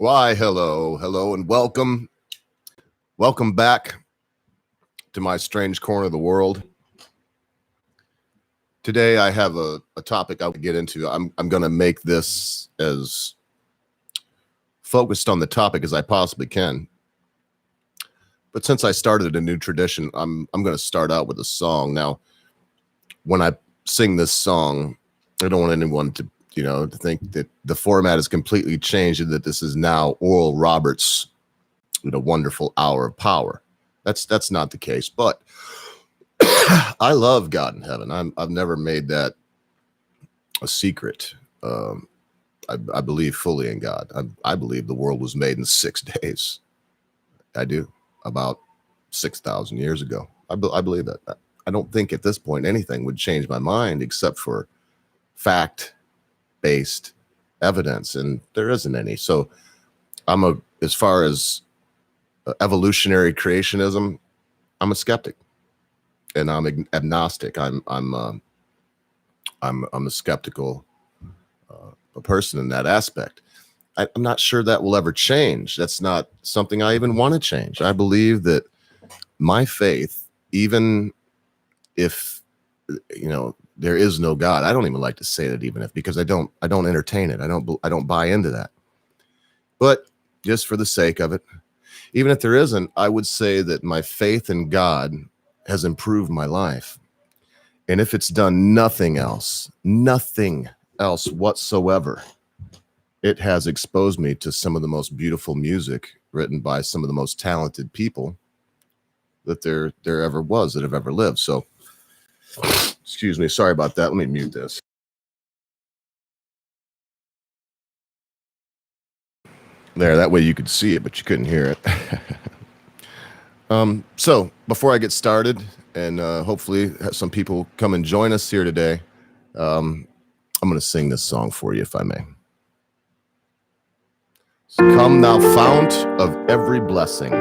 Why, hello, and welcome. Welcome back to my strange corner of the world. Today, I have a topic I will get into. I'm going to make this as focused on the topic as I possibly can. But since I started a new tradition, I'm going to start out with a song. Now, when I sing this song, I don't want anyone to think that the format has completely changed and that this is now Oral Roberts' wonderful hour of power. That's not the case, but I love God in heaven. I've never made that a secret. I believe fully in God. I believe the world was made in 6 days. I do, about 6,000 years ago. I believe that. I don't think at this point anything would change my mind except for fact-based evidence, and there isn't any. So as far as evolutionary creationism, I'm a skeptic, and I'm agnostic. I'm a skeptical a person in that aspect. I'm not sure that will ever change. That's not something I even want to change. I believe that my faith, even if there is no God, I don't even like to say that, even if, because I don't entertain it. I don't buy into that. But just for the sake of it, even if there isn't, I would say that my faith in God has improved my life. And if it's done nothing else whatsoever, it has exposed me to some of the most beautiful music written by some of the most talented people that there ever was, that have ever lived. So, excuse me, sorry about that. Let me mute this. There, that way you could see it, but you couldn't hear it. So before I get started, and hopefully have some people come and join us here today, I'm going to sing this song for you, if I may. Come, thou fount of every blessing.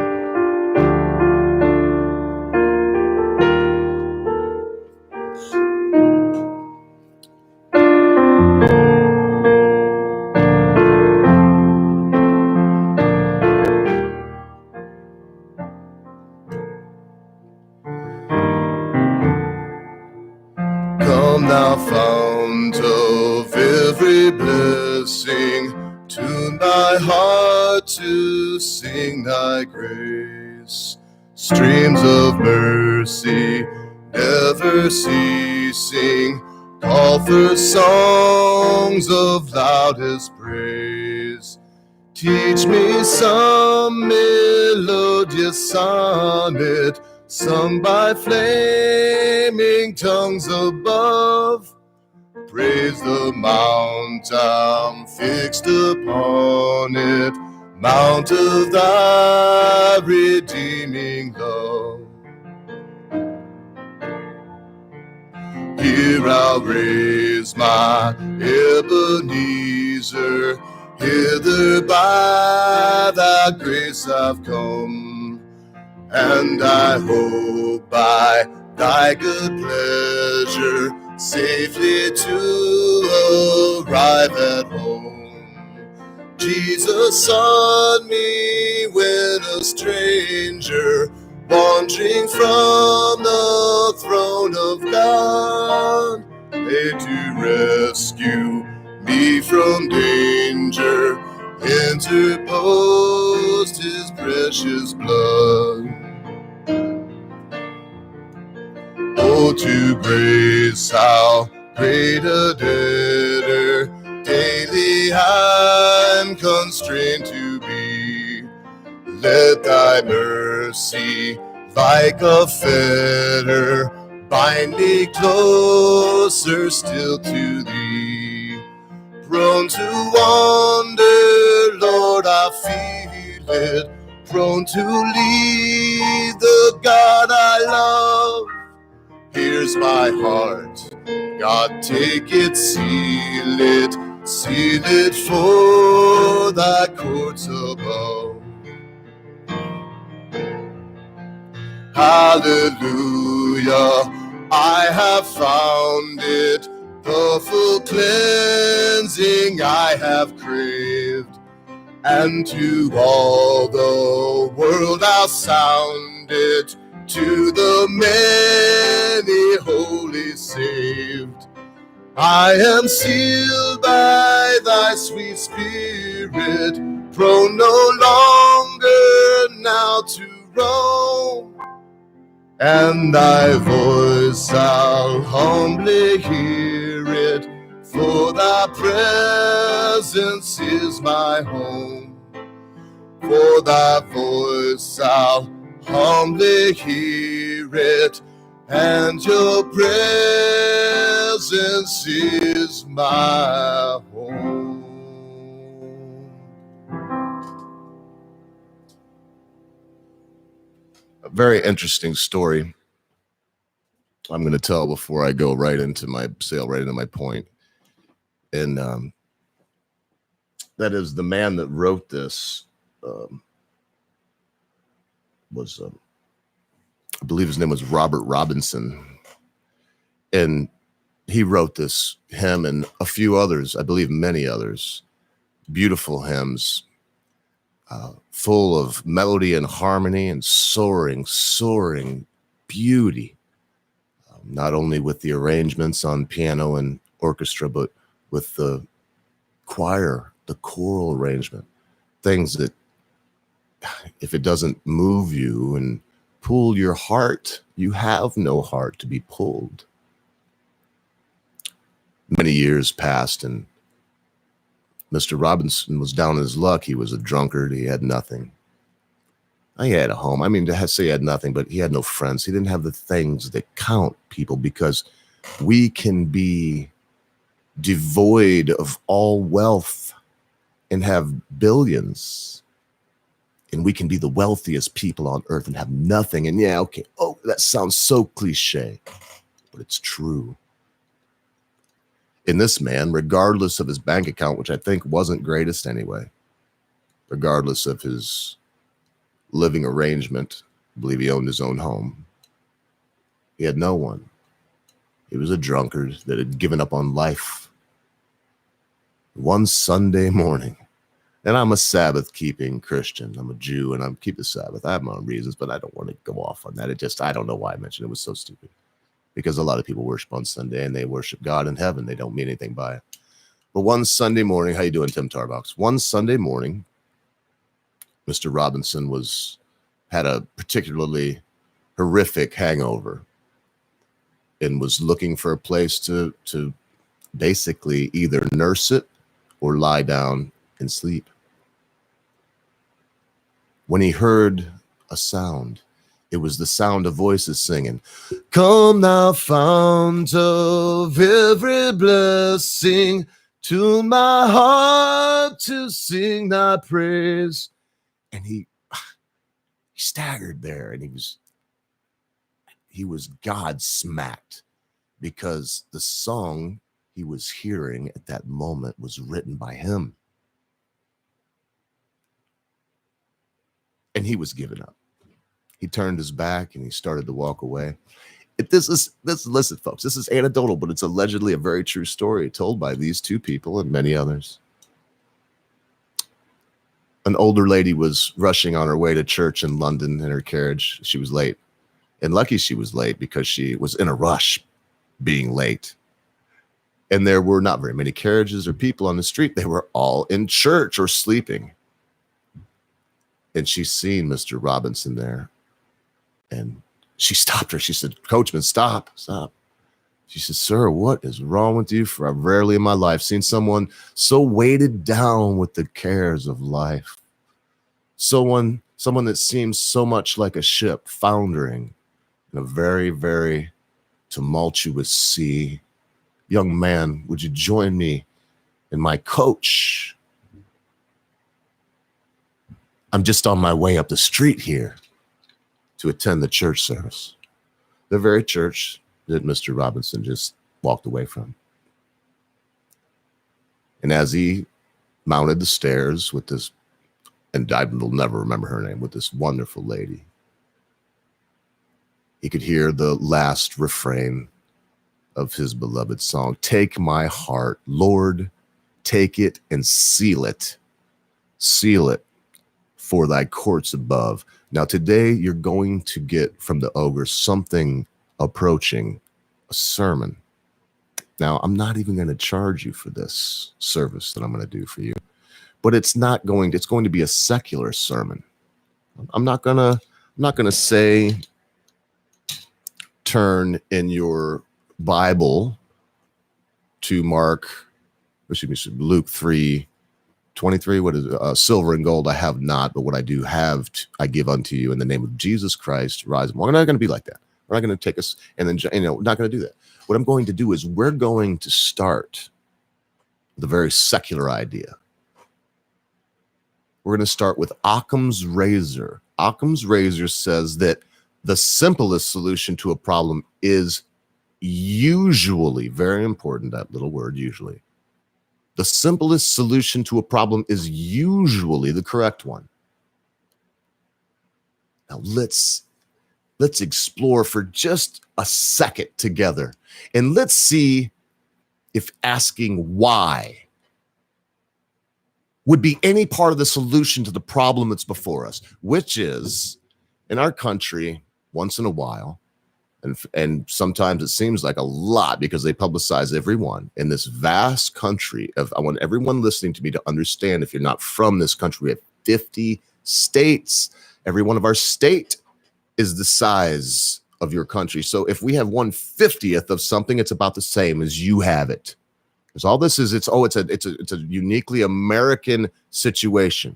Come, thou fount of every blessing, tune thy heart to sing thy grace. Streams of mercy, never ceasing, call for songs of loudest praise. Teach me some melodious sonnet, sung by flaming tongues above. Praise the mount I'm fixed upon it, mount of thy redeeming love. Here I'll raise my Ebenezer, hither by thy grace I've come, and I hope by thy good pleasure safely to arrive at home. Jesus sought me when a stranger, wandering from the throne of God, made to rescue me from danger, interposed his precious blood. Oh, to grace how great a debtor daily I'm constrained to be. Let thy mercy, like a fetter, bind me closer still to thee. Prone to wander, Lord, I feel it, prone to leave the God I love. Here's my heart, God, take it, seal it for thy courts above. Hallelujah, I have found it, the full cleansing I have craved. and to all the world I'll sound it, to the many holy saved. I am sealed by thy sweet spirit, prone no longer now to roam, and thy voice I'll humbly hear it, for thy presence is my home. For thy voice I'll humbly hear it, and your presence is my home. A very interesting story I'm going to tell before I go right into my point. And that is, the man that wrote this was, I believe his name was Robert Robinson. And he wrote this hymn and a few others, I believe many others, beautiful hymns, full of melody and harmony and soaring beauty, not only with the arrangements on piano and orchestra, but with the choir, the choral arrangement, things that, if it doesn't move you and pull your heart, you have no heart to be pulled. Many years passed, and Mr. Robinson was down on his luck. He was a drunkard. He had nothing. He had a home. I mean, to say he had nothing, but he had no friends. He didn't have the things that count, people, because we can be devoid of all wealth and have billions, and we can be the wealthiest people on earth and have nothing. And yeah, okay, oh, that sounds so cliche, but it's true. In this man, regardless of his bank account, which I think wasn't greatest anyway, regardless of his living arrangement, I believe he owned his own home, he had no one. He was a drunkard that had given up on life. One Sunday morning, and I'm a Sabbath-keeping Christian. I'm a Jew, and I keep the Sabbath. I have my own reasons, but I don't want to go off on that. I don't know why I mentioned it. It was so stupid. Because a lot of people worship on Sunday, and they worship God in heaven. They don't mean anything by it. But one Sunday morning, how you doing, Tim Tarbox? One Sunday morning, Mr. Robinson had a particularly horrific hangover and was looking for a place to basically either nurse it or lie down and sleep. When he heard a sound, it was the sound of voices singing, "Come thou fount of every blessing, tune my heart to sing thy praise." And he staggered there, and he was God smacked, because the song he was hearing at that moment was written by him. And he was giving up. He turned his back and he started to walk away. Listen, folks, this is anecdotal, but it's allegedly a very true story told by these two people and many others. An older lady was rushing on her way to church in London in her carriage. She was late. And lucky she was late, because she was in a rush being late. And there were not very many carriages or people on the street. They were all in church or sleeping. And she seen Mr. Robinson there. And she stopped her. She said, "Coachman, stop. She said, "Sir, what is wrong with you? For I've rarely in my life seen someone so weighted down with the cares of life. Someone that seems so much like a ship foundering in a very, very tumultuous sea. Young man, would you join me in my coach? I'm just on my way up the street here to attend the church service." The very church that Mr. Robinson just walked away from. And as he mounted the stairs with this, and I will never remember her name, with this wonderful lady, he could hear the last refrain of his beloved song, "Take my heart, Lord, take it and seal it. seal it for thy courts above. Now today you're going to get from the ogre something approaching a sermon. Now I'm not even going to charge you for this service that I'm going to do for you, but it's going to be a secular sermon. I'm not going to say turn in your Bible to Luke 3:23. What is it? Silver and gold I have not, but what I do have, I give unto you in the name of Jesus Christ. Rise. We're not going to be like that. We're not going to take us and then, we're not going to do that. What I'm going to do is we're going to start with a very secular idea. We're going to start with Occam's razor. Occam's razor says that the simplest solution to a problem is usually, very important, that little word, usually. The simplest solution to a problem is usually the correct one. Now let's explore for just a second together, and let's see if asking why would be any part of the solution to the problem that's before us, which is, in our country, once in a while, and sometimes it seems like a lot because they publicize everyone in this vast country of, I want everyone listening to me to understand, if you're not from this country, we have 50 states. Every one of our state is the size of your country. So if we have 1/50th of something, it's about the same as you have it. Because all this is, it's a uniquely American situation,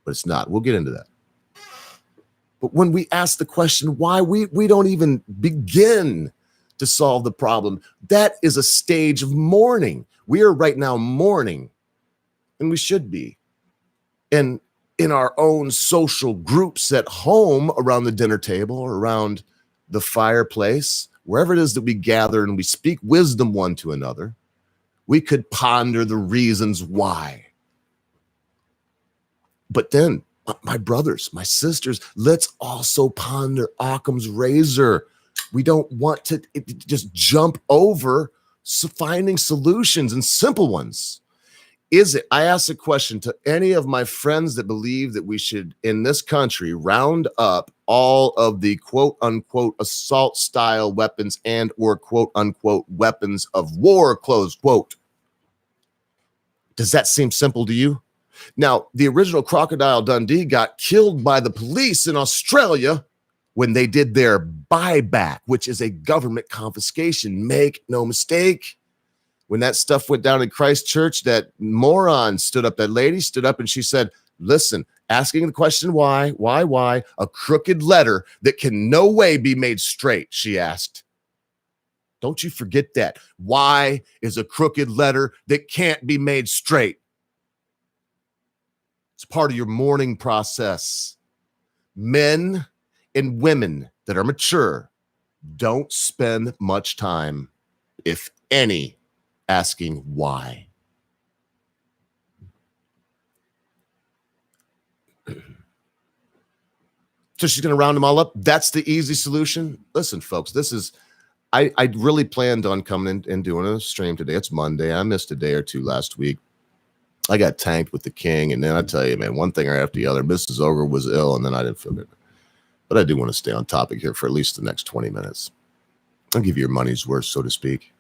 but it's not. We'll get into that. But when we ask the question why, we don't even begin to solve the problem. That is a stage of mourning. We are right now mourning, and we should be. And in our own social groups at home, around the dinner table, or around the fireplace, wherever it is that we gather and we speak wisdom one to another, we could ponder the reasons why. But then, my brothers, my sisters, let's also ponder Occam's razor. We don't want to just jump over finding solutions and simple ones. I ask a question to any of my friends that believe that we should, in this country, round up all of the quote unquote assault style weapons and or quote unquote weapons of war, close quote. Does that seem simple to you? Now, the original Crocodile Dundee got killed by the police in Australia when they did their buyback, which is a government confiscation. Make no mistake. When that stuff went down in Christchurch, that lady stood up and she said, listen, asking the question why, a crooked letter that can no way be made straight, she asked. Don't you forget that. Why is a crooked letter that can't be made straight? It's part of your mourning process. Men and women that are mature don't spend much time, if any, asking why. So she's going to round them all up. That's the easy solution. Listen, folks, I really planned on coming in and doing a stream today. It's Monday. I missed a day or two last week. I got tanked with the king, and then I tell you, man, one thing right after the other. Mrs. Ogre was ill, and then I didn't feel good. But I do want to stay on topic here for at least the next 20 minutes. I'll give you your money's worth, so to speak.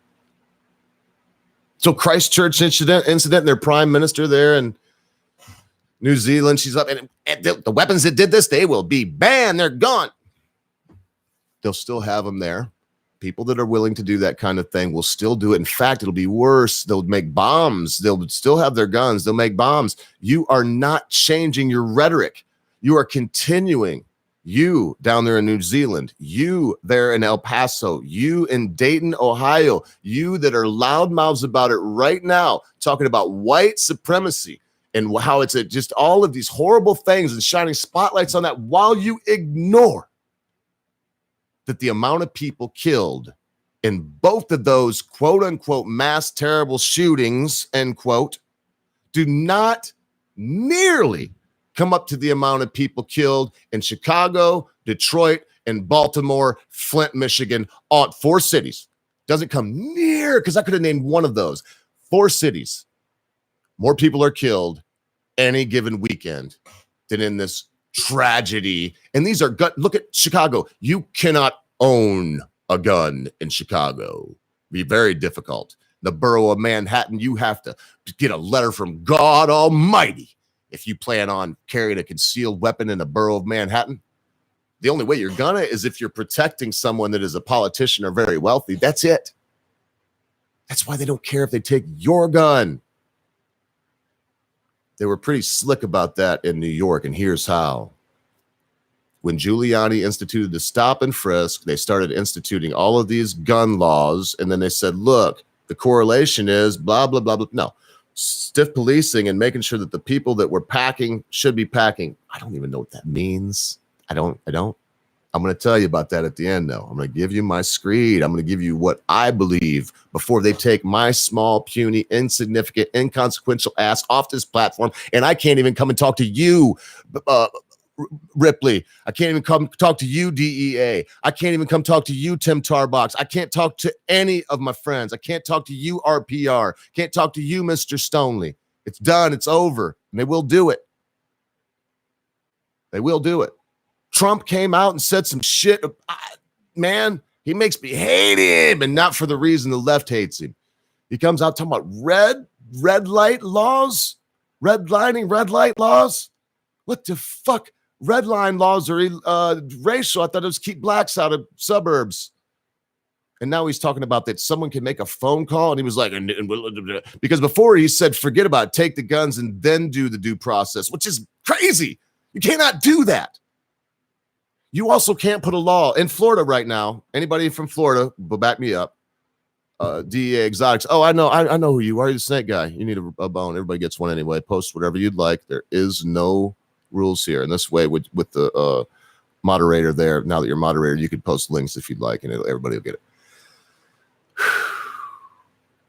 So Christchurch incident, their prime minister there in New Zealand, she's up, and the weapons that did this, they will be banned. They're gone. They'll still have them there. People that are willing to do that kind of thing will still do it. In fact, it'll be worse. They'll make bombs. They'll still have their guns. They'll make bombs. You are not changing your rhetoric. You are continuing. You down there in New Zealand, you there in El Paso, you in Dayton, Ohio, you that are loudmouths about it right now, talking about white supremacy and how it's just all of these horrible things and shining spotlights on that, while you ignore that the amount of people killed in both of those quote unquote mass terrible shootings, end quote, do not nearly come up to the amount of people killed in Chicago, Detroit, and Baltimore, Flint, Michigan, all 4 cities. Doesn't come near, because I could have named one of those. 4 cities. More people are killed any given weekend than in this tragedy. And these are look at Chicago. You cannot own a gun in Chicago. Be very difficult. The borough of Manhattan, you have to get a letter from God Almighty if you plan on carrying a concealed weapon in the borough of Manhattan. The only way you're gonna is if you're protecting someone that is a politician or very wealthy. That's it. That's why they don't care if they take your gun. They were pretty slick about that in New York, and here's how. When Giuliani instituted the stop and frisk, they started instituting all of these gun laws, and then they said, look, the correlation is blah, blah, blah, blah. No, stiff policing and making sure that the people that were packing should be packing. I don't even know what that means. I don't. I'm going to tell you about that at the end, though. I'm going to give you my screed. I'm going to give you what I believe before they take my small, puny, insignificant, inconsequential ass off this platform. And I can't even come and talk to you, Ripley. I can't even come talk to you, DEA. I can't even come talk to you, Tim Tarbox. I can't talk to any of my friends. I can't talk to you, RPR. Can't talk to you, Mr. Stonely. It's done. It's over. And they will do it. They will do it. Trump came out and said some shit. Man, he makes me hate him, and not for the reason the left hates him. He comes out talking about red light laws, red light laws. What the fuck? Red line laws are racial. I thought it was keep blacks out of suburbs. And now he's talking about that someone can make a phone call, and he was like, because before he said, forget about it, take the guns and then do the due process, which is crazy. You cannot do that. You also can't put a law in Florida right now. Anybody from Florida will back me up. DEA exotics. Oh, I know who you are. You're the snake guy. You need a bone. Everybody gets one anyway. Post whatever you'd like. There is no rules here. And this way, with the moderator there, now that you're moderator, you can post links if you'd like, and everybody will get it.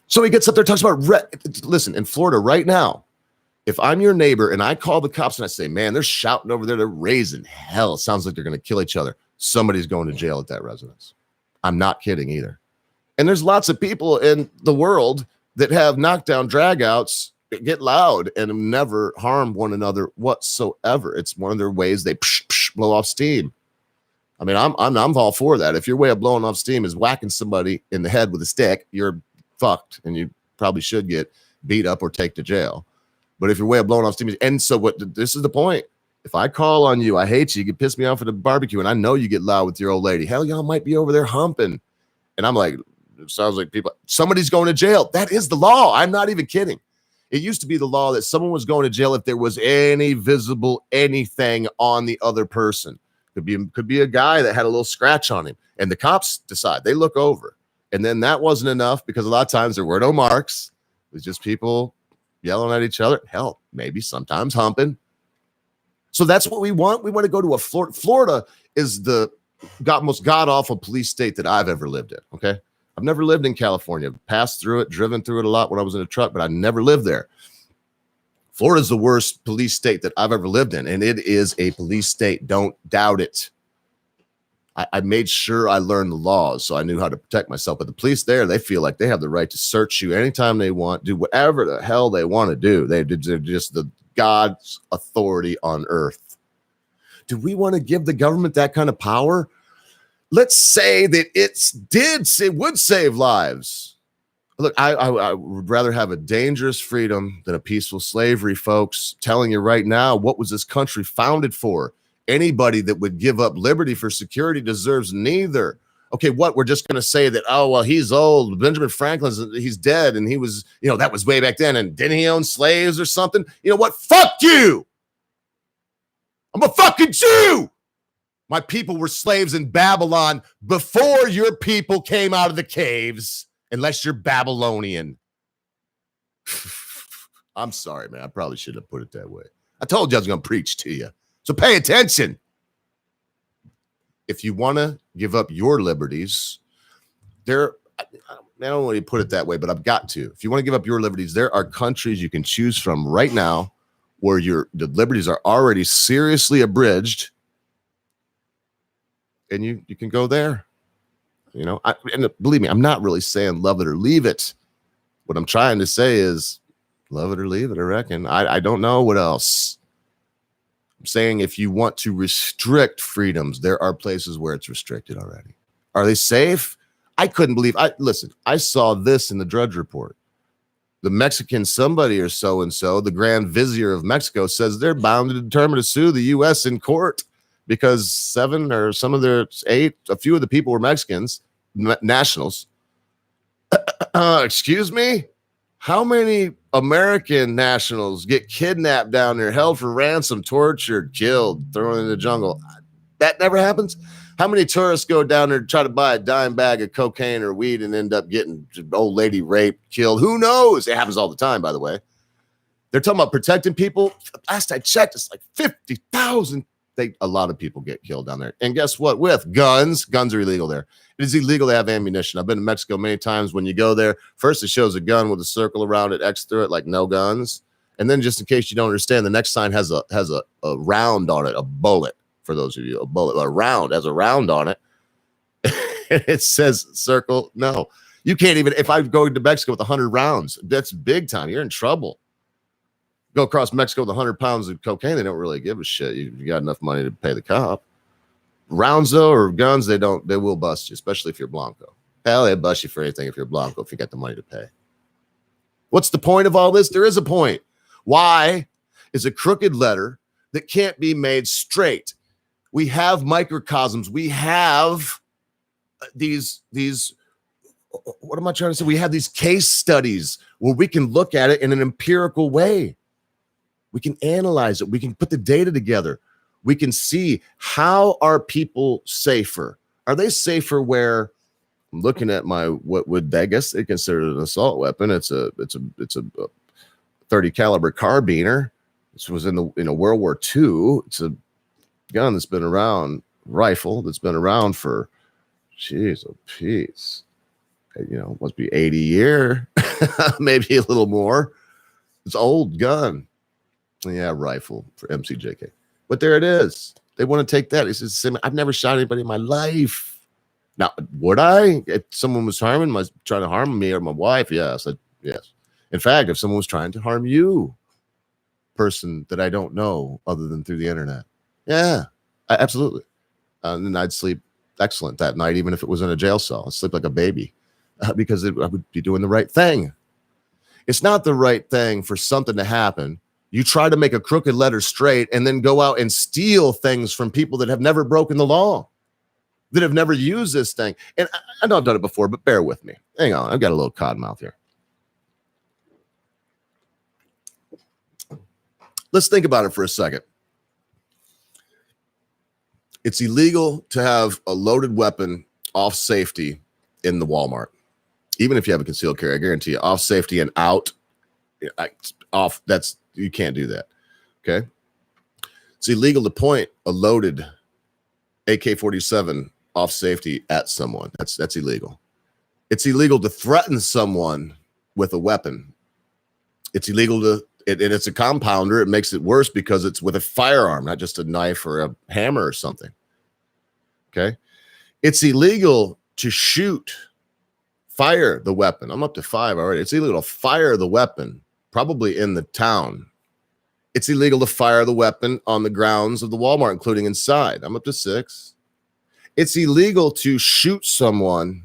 So he gets up there, talks about listen, in Florida right now, if I'm your neighbor and I call the cops and I say, man, they're shouting over there, they're raising hell. It sounds like they're going to kill each other. Somebody's going to jail at that residence. I'm not kidding either. And there's lots of people in the world that have knockdown dragouts, get loud, and never harm one another whatsoever. It's one of their ways they blow off steam. I mean, I'm all for that. If your way of blowing off steam is whacking somebody in the head with a stick, you're fucked, and you probably should get beat up or take to jail. But if your way of blowing off steam is, and so this is the point. If I call on you, I hate you, you can piss me off at a barbecue, and I know you get loud with your old lady. Hell, y'all might be over there humping. And I'm like, it sounds like somebody's going to jail. That is the law. I'm not even kidding. It used to be the law that someone was going to jail if there was any visible anything on the other person. Could be a guy that had a little scratch on him, and the cops decide. They look over, and then that wasn't enough because a lot of times there were no marks. It was just people yelling at each other. Hell, maybe sometimes humping. So that's what we want. We want to go to a Florida. Florida is the most god-awful police state that I've ever lived in, okay? I've never lived in California. Passed through it, driven through it a lot when I was in a truck, but I never lived there. Florida is the worst police state that I've ever lived in, and it is a police state. Don't doubt it. I made sure I learned the laws, so I knew how to protect myself. But the police there, they feel like they have the right to search you anytime they want, do whatever the hell they want to do. They're just the God's authority on earth. Do we want to give the government that kind of power? Let's say that it would save lives. Look, I would rather have a dangerous freedom than a peaceful slavery, folks. I'm telling you right now, what was this country founded for? Anybody that would give up liberty for security deserves neither. Okay, what? We're just going to say that, oh, well, he's old. Benjamin he's dead, and he was, that was way back then, and didn't he own slaves or something? You know what? Fuck you! I'm a fucking Jew! My people were slaves in Babylon before your people came out of the caves, unless you're Babylonian. I'm sorry, man. I probably shouldn't have put it that way. I told you I was going to preach to you. So pay attention. If you want to give up your liberties, I don't want to put it that way, but I've got to. If you want to give up your liberties, there are countries you can choose from right now where the liberties are already seriously abridged, and you can go there. And believe me, I'm not really saying love it or leave it. What I'm trying to say is Love it or leave it, I reckon. I don't know what else. I'm saying if you want to restrict freedoms, there are places where it's restricted already. Are they safe? I couldn't believe. Listen, I saw this in the Drudge Report. The Mexican somebody or so-and-so, the Grand Vizier of Mexico, says they're bound to determine to sue the U.S. in court because 7 or some of their 8, a few of the people were Mexicans, nationals. Excuse me? How many American nationals get kidnapped down there, held for ransom, tortured, killed, thrown in the jungle? That never happens. How many tourists go down there to try to buy a dime bag of cocaine or weed and end up getting old lady raped, killed? Who knows? It happens all the time, by the way. They're talking about protecting people. Last I checked, it's like 50,000. A lot of people get killed down there. And guess what? With guns. Guns are illegal there. It is illegal to have ammunition. I've been to Mexico many times. When you go there, first it shows a gun with a circle around it, X through it, like no guns. And then just in case you don't understand, the next sign has a round on it, a bullet. For those of you, a round has a round on it. It says circle. No, you can't even. If I go to Mexico with 100 rounds, that's big time. You're in trouble. Go across Mexico with 100 pounds of cocaine, they don't really give a shit. You got enough money to pay the cop. Rounds though, or guns, they will bust you, especially if you're Blanco. Hell, they bust you for anything if you're Blanco, if you got the money to pay. What's the point of all this? There is a point. Why is a crooked letter that can't be made straight? We have microcosms. We have these, what am I trying to say? We have these case studies where we can look at it in an empirical way. We can analyze it. We can put the data together. We can see, how are people safer? Are they safer where I'm looking at what would, I guess they consider it an assault weapon. It's a 30 caliber carbiner. This was in World War II. It's a gun that's been around, rifle that's been around for, geez, a piece. Must be 80 year, maybe a little more. It's an old gun. Yeah, rifle for MCJK. But there it is. They want to take that. It's just, I've never shot anybody in my life. Now, would I? If someone was trying to harm me or my wife, yes. Yes. In fact, if someone was trying to harm you, person that I don't know other than through the internet, yeah, absolutely. And then I'd sleep excellent that night, even if it was in a jail cell. I'd sleep like a baby because I would be doing the right thing. It's not the right thing for something to happen. You try to make a crooked letter straight and then go out and steal things from people that have never broken the law, that have never used this thing. And I know I've done it before, but bear with me. Hang on. I've got a little cod mouth here. Let's think about it for a second. It's illegal to have a loaded weapon off safety in the Walmart. Even if you have a concealed carry, I guarantee you, off safety and out, off, you can't do that. Okay. It's illegal to point a loaded AK-47 off safety at someone. That's illegal. It's illegal to threaten someone with a weapon. It's illegal to, and it's a compounder. It makes it worse because it's with a firearm, not just a knife or a hammer or something. Okay. It's illegal to fire the weapon. I'm up to 5 already. It's illegal to fire the weapon, probably in the town. It's illegal to fire the weapon on the grounds of the Walmart, including inside. I'm up to 6. It's illegal to shoot someone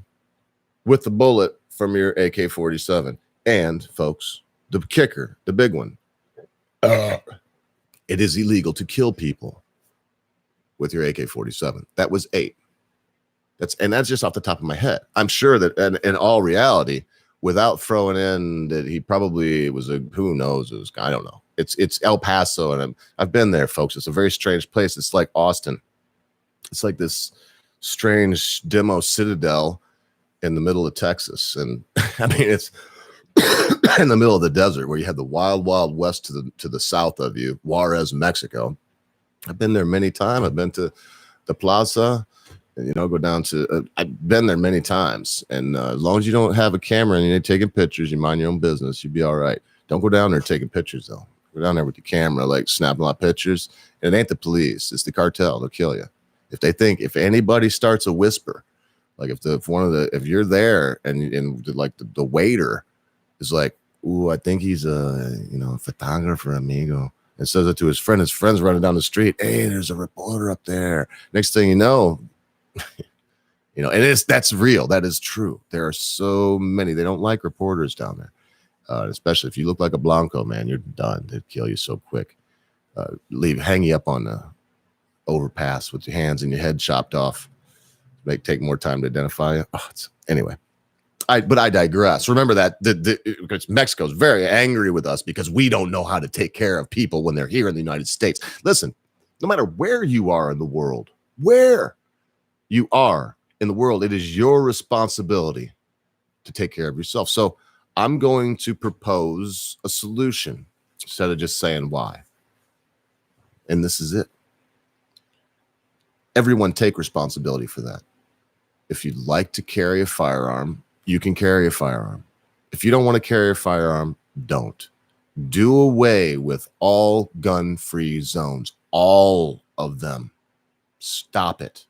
with the bullet from your AK-47. And, folks, the kicker, the big one, it is illegal to kill people with your AK-47. That was 8. That's just off the top of my head. I'm sure that in all reality, without throwing in that he probably was who knows, I don't know. It's El Paso, and I've been there, folks. It's a very strange place. It's like Austin. It's like this strange demo citadel in the middle of Texas. And I mean, it's in the middle of the desert where you have the wild, wild west to the south of you, Juarez, Mexico. I've been there many times. I've been to the plaza, and, go down to, I've been there many times. And as long as you don't have a camera and you're taking pictures, you mind your own business, you'll be all right. Don't go down there taking pictures, though. Go down there with your camera, like snapping a lot of pictures. And it ain't the police. It's the cartel. They'll kill you. If anybody starts a whisper, like if you're there and like the waiter is like, ooh, I think he's a, photographer, amigo. And says it to his friend. His friend's running down the street. Hey, there's a reporter up there. Next thing you know, and that's real. That is true. There are so many. They don't like reporters down there. Especially if you look like a Blanco, man, you're done. They'd kill you so quick. Hang you up on the overpass with your hands and your head chopped off. Take more time to identify you. Anyway. But I digress. Remember that because Mexico's very angry with us because we don't know how to take care of people when they're here in the United States. Listen, no matter where you are in the world, it is your responsibility to take care of yourself. So I'm going to propose a solution instead of just saying why. And this is it. Everyone take responsibility for that. If you'd like to carry a firearm, you can carry a firearm. If you don't want to carry a firearm, don't. Do away with all gun-free zones, all of them. Stop it.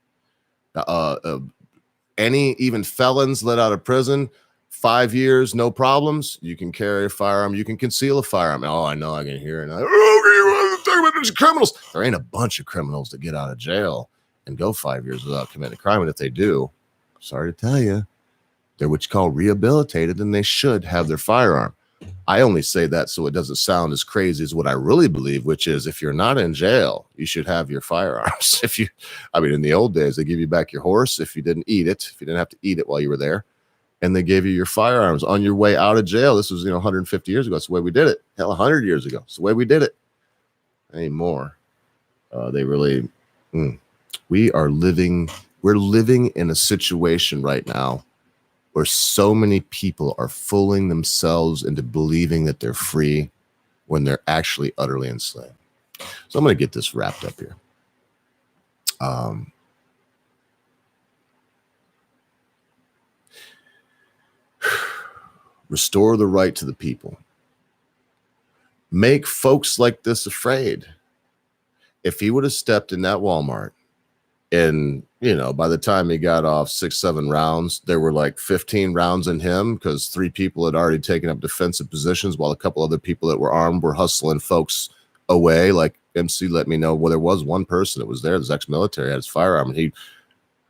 Any even felons let out of prison, 5 years, no problems. You can carry a firearm. You can conceal a firearm. Oh, I know. I can hear it. Criminals. There ain't a bunch of criminals that get out of jail and go 5 years without committing a crime. And if they do, sorry to tell you, they're what you call rehabilitated, and they should have their firearm. I only say that so it doesn't sound as crazy as what I really believe, which is if you're not in jail, you should have your firearms. In the old days, they give you back your horse if you didn't eat it, if you didn't have to eat it while you were there, and they gave you your firearms on your way out of jail. This was 150 years ago. That's the way we did it. Hell, 100 years ago. It's the way we did it. Anymore, they really. We're living in a situation right now where so many people are fooling themselves into believing that they're free when they're actually utterly enslaved. So I'm going to get this wrapped up here. Restore the right to the people. Make folks like this afraid. If he would have stepped in that Walmart, and, by the time he got off 6-7 rounds, there were like 15 rounds in him because 3 people had already taken up defensive positions while a couple other people that were armed were hustling folks away. Like MC let me know, well, there was one person that was there, this ex-military, had his firearm, and he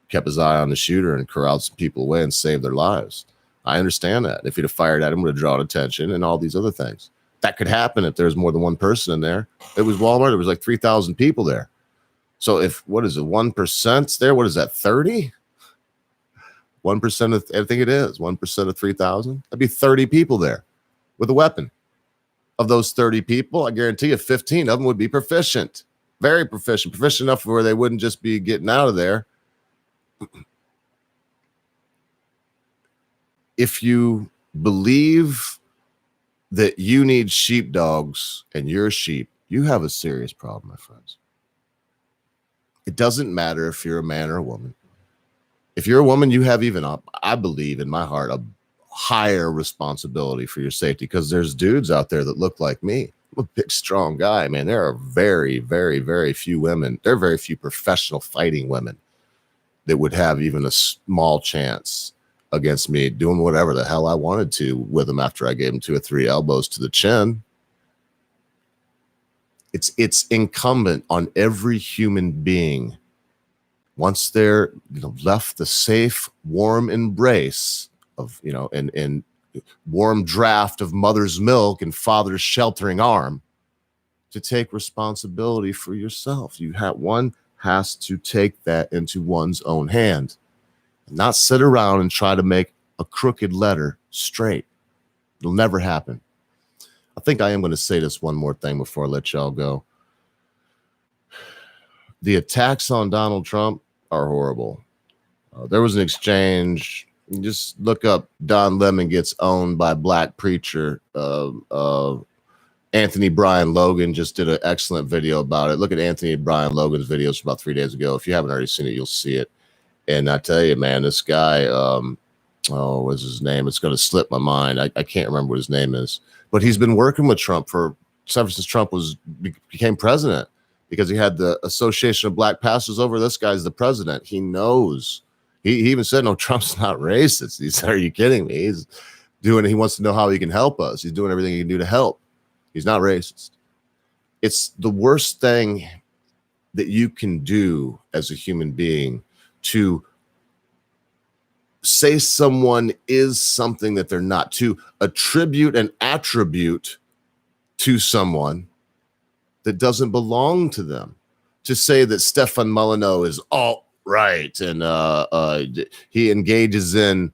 kept his eye on the shooter and corralled some people away and saved their lives. I understand that. If he'd have fired at him, it would have drawn attention and all these other things. That could happen if there's more than one person in there. It was Walmart. There was like 3,000 people there. So if, 1% there? What is that, 30? 1% of, I think it is, 1% of 3,000. That'd be 30 people there with a weapon. Of those 30 people, I guarantee you 15 of them would be proficient. Very proficient. Proficient enough where they wouldn't just be getting out of there. If you believe that you need sheepdogs and you're a sheep, you have a serious problem, my friends. It doesn't matter if you're a man or a woman. If you're a woman, you have even, I believe in my heart, a higher responsibility for your safety because there's dudes out there that look like me. I'm a big, strong guy, man. There are very, very, very few women. There are very few professional fighting women that would have even a small chance against me doing whatever the hell I wanted to with them after I gave them 2 or 3 elbows to the chin. It's incumbent on every human being, once they're left the safe, warm embrace of, and warm draft of mother's milk and father's sheltering arm, to take responsibility for yourself. One has to take that into one's own hand, and not sit around and try to make a crooked letter straight. It'll never happen. I think I am going to say this one more thing before I let y'all go. The attacks on Donald Trump are horrible. There was an exchange. Just look up Don Lemon gets owned by black preacher. Anthony Brian Logan just did an excellent video about it. Look at Anthony Brian Logan's videos from about 3 days ago. If you haven't already seen it, you'll see it. And I tell you, man, this guy, what's his name? It's going to slip my mind. I can't remember what his name is. But he's been working with Trump ever since Trump became president, because he had the Association of Black Pastors over. This guy's the president. He knows. He even said, no, Trump's not racist. He said, are you kidding me? He wants to know how he can help us. He's doing everything he can do to help. He's not racist. It's the worst thing that you can do as a human being to say someone is something that they're not, to attribute an attribute to someone that doesn't belong to them, to say that Stefan Molyneux is alt-right and he engages in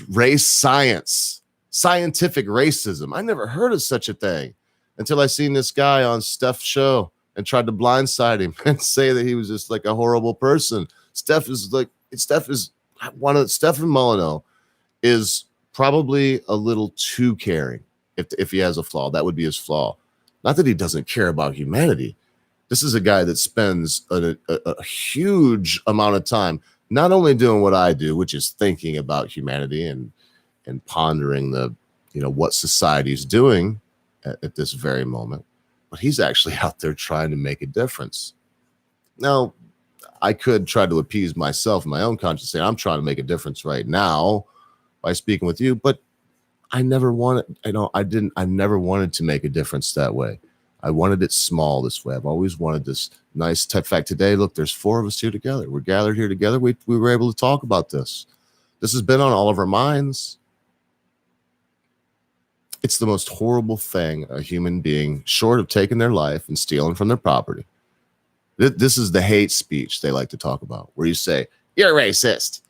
race science, scientific racism. I never heard of such a thing until I seen this guy on Steph's show and tried to blindside him and say that he was just like a horrible person. Stefan Molyneux is probably a little too caring. If he has a flaw, that would be his flaw. Not that he doesn't care about humanity. This is a guy that spends a huge amount of time not only doing what I do, which is thinking about humanity and pondering what society's doing at this very moment, but he's actually out there trying to make a difference. Now, I could try to appease myself, my own conscience, saying I'm trying to make a difference right now by speaking with you, but I never wanted to make a difference that way. I wanted it small this way. I've always wanted this nice type. In fact, today, look, there's 4 of us here together. We're gathered here together. We were able to talk about this. This has been on all of our minds. It's the most horrible thing a human being, short of taking their life and stealing from their property. This is the hate speech they like to talk about, where you say, you're racist.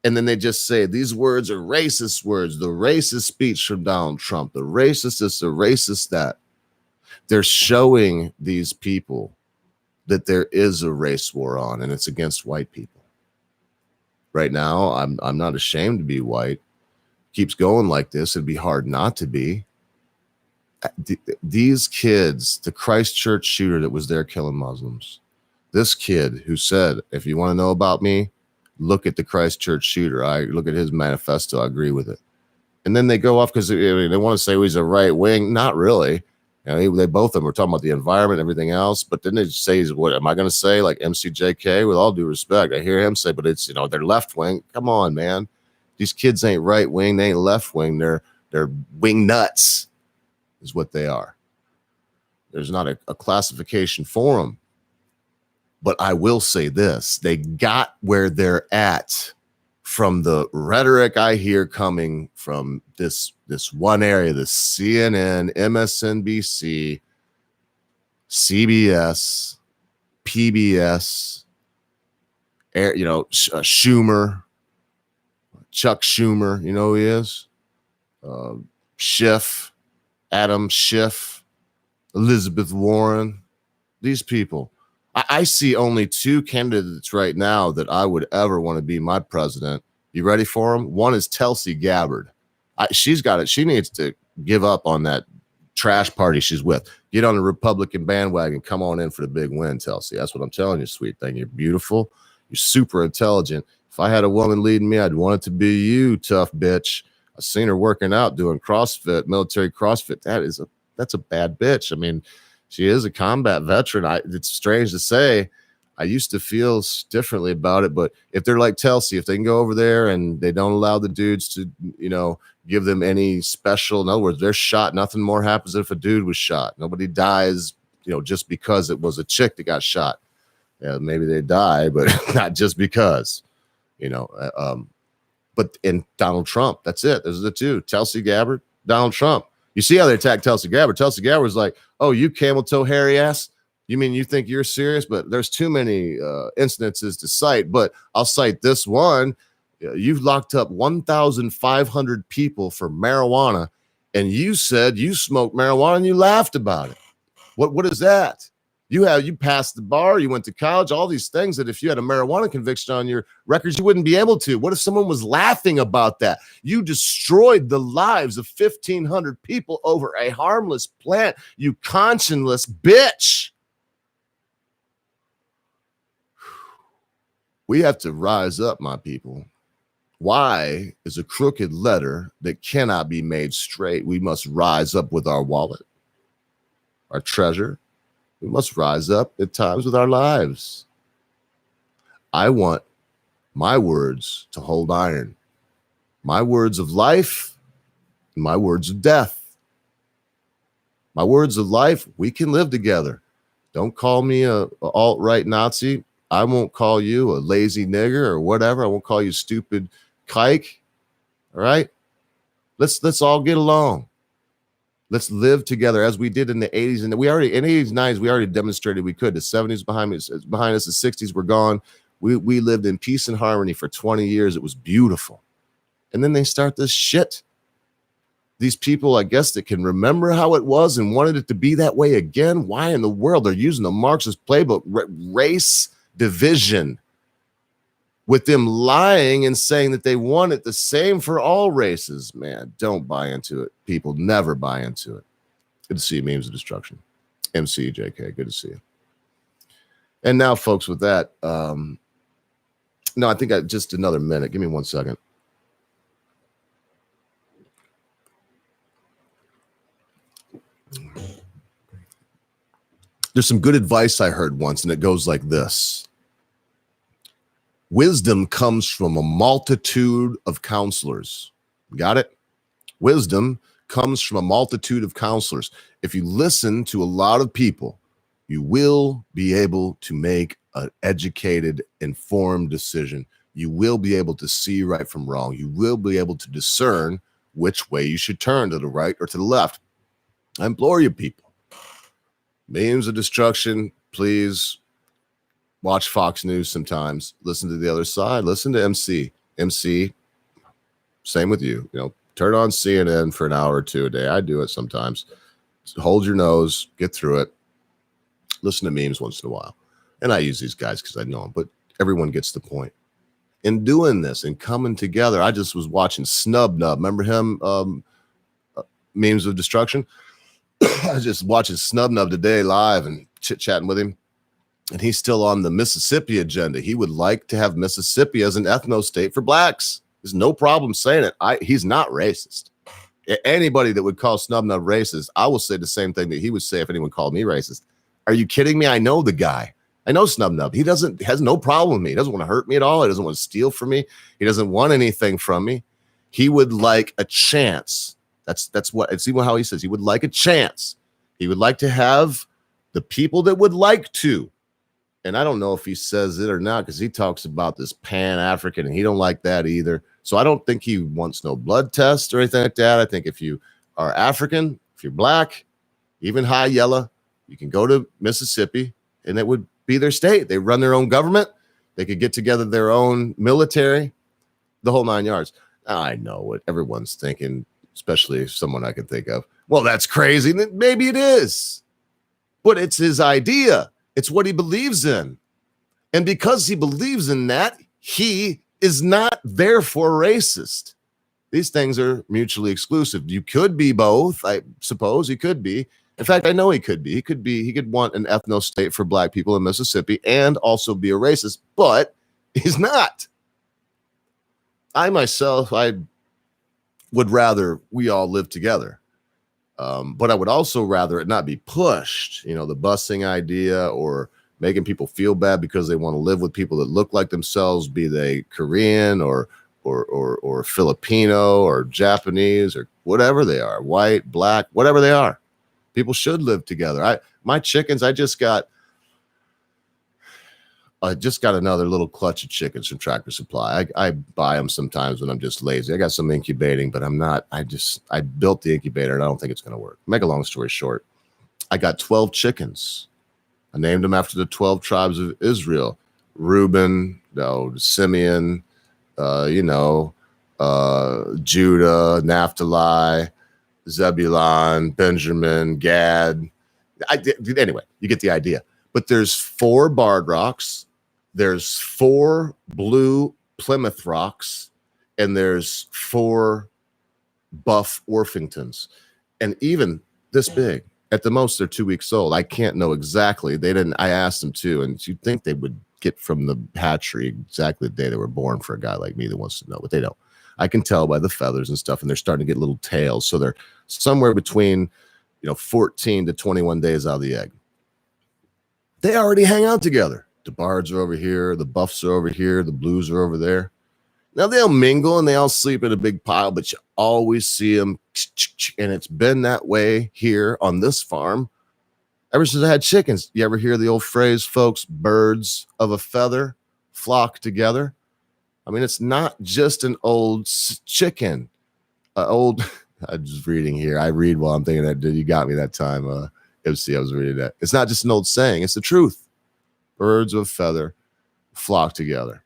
And then they just say, these words are racist words. The racist speech from Donald Trump, the racist this, the racist that. They're showing these people that there is a race war on, and it's against white people. Right now, I'm not ashamed to be white. Keeps going like this, it'd be hard not to be. These kids, the Christchurch shooter that was there killing Muslims, this kid who said, if you want to know about me, look at the Christchurch shooter. I look at his manifesto. I agree with it. And then they go off because they want to say he's a right wing. Not really. They both of them were talking about the environment and everything else. But then they say, what am I going to say? Like MCJK, with all due respect, I hear him say, but it's, they're left wing. Come on, man. These kids ain't right wing. They ain't left wing. They're wing nuts is what they are. There's not a classification for them. But I will say this, they got where they're at from the rhetoric I hear coming from this one area, the CNN, MSNBC, CBS, PBS, Schumer, Chuck Schumer, you know who he is? Schiff, Adam Schiff, Elizabeth Warren, these people. I see only 2 candidates right now that I would ever want to be my president. You ready for them? One is Tulsi Gabbard. She's got it. She needs to give up on that trash party she's with. Get on the Republican bandwagon. Come on in for the big win, Tulsi. That's what I'm telling you, sweet thing. You're beautiful. You're super intelligent. If I had a woman leading me, I'd want it to be you, tough bitch. I've seen her working out, doing CrossFit, military CrossFit. That's a bad bitch. I mean, she is a combat veteran. It's strange to say. I used to feel differently about it, but if they're like Tulsi, if they can go over there and they don't allow the dudes to, give them any special, in other words, they're shot. Nothing more happens if a dude was shot. Nobody dies, just because it was a chick that got shot. Yeah, maybe they die, but not just because, but in Donald Trump, that's it. Those are the 2, Tulsi Gabbard, Donald Trump. You see how they attack Tulsi Gabbard. Tulsi Gabbard was like, oh, you camel toe hairy ass. You mean you think you're serious? But there's too many incidences to cite. But I'll cite this one. You've locked up 1,500 people for marijuana, and you said you smoked marijuana and you laughed about it. What is that? You passed the bar, you went to college, all these things that if you had a marijuana conviction on your records, you wouldn't be able to. What if someone was laughing about that? You destroyed the lives of 1,500 people over a harmless plant, you conscienceless bitch. We have to rise up, my people. Why is a crooked letter that cannot be made straight? We must rise up with our wallet, our treasure. We must rise up at times with our lives. I want my words to hold iron. My words of life My words of death. My words of life, we can live together. Don't call me a alt-right Nazi. I won't call you a lazy nigger or whatever. I won't call you stupid kike. All right? Let's all get along. Let's live together as we did in the 80s. And we already, in the 80s, 90s, we already demonstrated we could. The 70s behind us, the 60s were gone. We lived in peace and harmony for 20 years. It was beautiful. And then they start this shit. These people, I guess, that can remember how it was and wanted it to be that way again. Why in the world? They're using the Marxist playbook, race division, with them lying and saying that they want it the same for all races. Man, don't buy into it. People never buy into it. Good to see you, Memes of Destruction. MC JK, good to see you. And now, folks, with that, no, I think just another minute. Give me 1 second. There's some good advice I heard once, and it goes like this. Wisdom comes from a multitude of counselors. Got it? Wisdom comes from a multitude of counselors. If you listen to a lot of people, you will be able to make an educated, informed decision. You will be able to see right from wrong. You will be able to discern which way you should turn, to the right or to the left. I implore you, people. Memes of Destruction, please watch Fox News sometimes. Listen to the other side. Listen to MC. MC, same with you. You know, turn on CNN for an hour or two a day. I do it sometimes. Hold your nose, get through it. Listen to memes once in a while. And I use these guys because I know them, but everyone gets the point. In doing this and coming together, I just was watching Snub Nub. Remember him? Memes of Destruction? I was just watching Snub Nub today live and chit-chatting with him. And he's still on the Mississippi agenda. He would like to have Mississippi as an ethno state for blacks. There's no problem saying it. He's not racist. Anybody that would call Snub Nub racist, I will say the same thing that he would say if anyone called me racist. Are you kidding me? I know the guy. I know Snub Nub. He has no problem with me. He doesn't want to hurt me at all. He doesn't want to steal from me. He doesn't want anything from me. He would like a chance. That's what, it's even how he says. He would like a chance. He would like to have the people that would like to. And I don't know if he says it or not, because he talks about this Pan-African, and he don't like that either. So I don't think he wants no blood test or anything like that. I think if you are African, if you're black, even high yellow, you can go to Mississippi, and it would be their state. They run their own government. They could get together their own military, the whole 9 yards. I know what everyone's thinking, especially someone I can think of. Well, that's crazy. Maybe it is, but it's his idea. It's what he believes in. And because he believes in that, he is not therefore racist. These things are mutually exclusive. You could be both. I suppose he could be. In fact, I know he could be. He could want an ethno state for black people in Mississippi and also be a racist, but he's not. I myself, I would rather we all live together. But I would also rather it not be pushed, the busing idea or making people feel bad because they want to live with people that look like themselves, be they Korean or Filipino or Japanese or whatever they are, white, black, whatever they are. People should live together. My chickens, I just got another little clutch of chickens from Tractor Supply. I buy them sometimes when I'm just lazy. I got some incubating, but I'm not. I built the incubator and I don't think it's going to work. Make a long story short, I got 12 chickens. I named them after the 12 tribes of Israel: Reuben, Simeon, Judah, Naphtali, Zebulun, Benjamin, Gad. Anyway, you get the idea. But there's 4 barred rocks. There's 4 blue Plymouth rocks, and there's 4 buff Orpingtons, and even this big. At the most, they're 2 weeks old. I can't know exactly. They didn't. I asked them too, and you'd think they would get from the hatchery exactly the day they were born for a guy like me that wants to know, but they don't. I can tell by the feathers and stuff, and they're starting to get little tails, so they're somewhere between 14 to 21 days out of the egg. They already hang out together. The bards are over here. The buffs are over here. The blues are over there. Now they'll mingle and they all sleep in a big pile, but you always see them. And it's been that way here on this farm ever since I had chickens. You ever hear the old phrase, folks, birds of a feather flock together? I mean, it's not just an old chicken. I'm just reading here. I read while I'm thinking that, you got me that time. MC, I was reading that. It's not just an old saying. It's the truth. Birds of a feather flock together.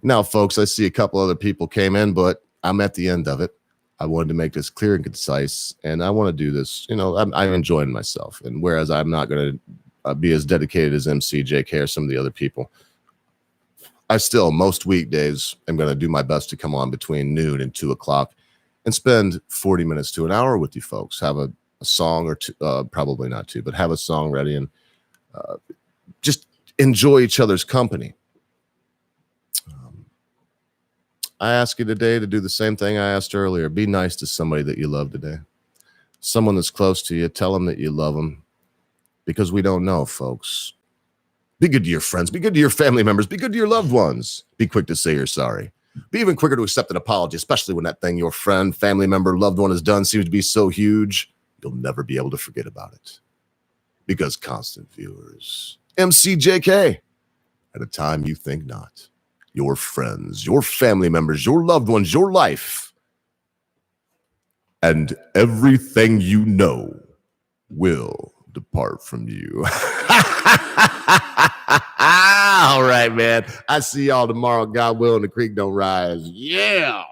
Now, folks, I see a couple other people came in, but I'm at the end of it. I wanted to make this clear and concise, and I want to do this. I'm enjoying myself. And whereas I'm not going to be as dedicated as MC, JK, or some of the other people, I still, most weekdays, am going to do my best to come on between noon and 2 o'clock and spend 40 minutes to an hour with you folks. Have a song or two, probably not two, but have a song ready and just enjoy each other's company. I ask you today to do the same thing I asked earlier. Be nice to somebody that you love today. Someone that's close to you, tell them that you love them, because we don't know, folks. Be good to your friends. Be good to your family members. Be good to your loved ones. Be quick to say you're sorry. Be even quicker to accept an apology, especially when that thing your friend, family member, loved one has done seems to be so huge, you'll never be able to forget about it. Because constant viewers, MCJK, at a time you think not. Your friends, your family members, your loved ones, your life, and everything you know will depart from you. All right, man. I see y'all tomorrow. God willing, the creek don't rise. Yeah.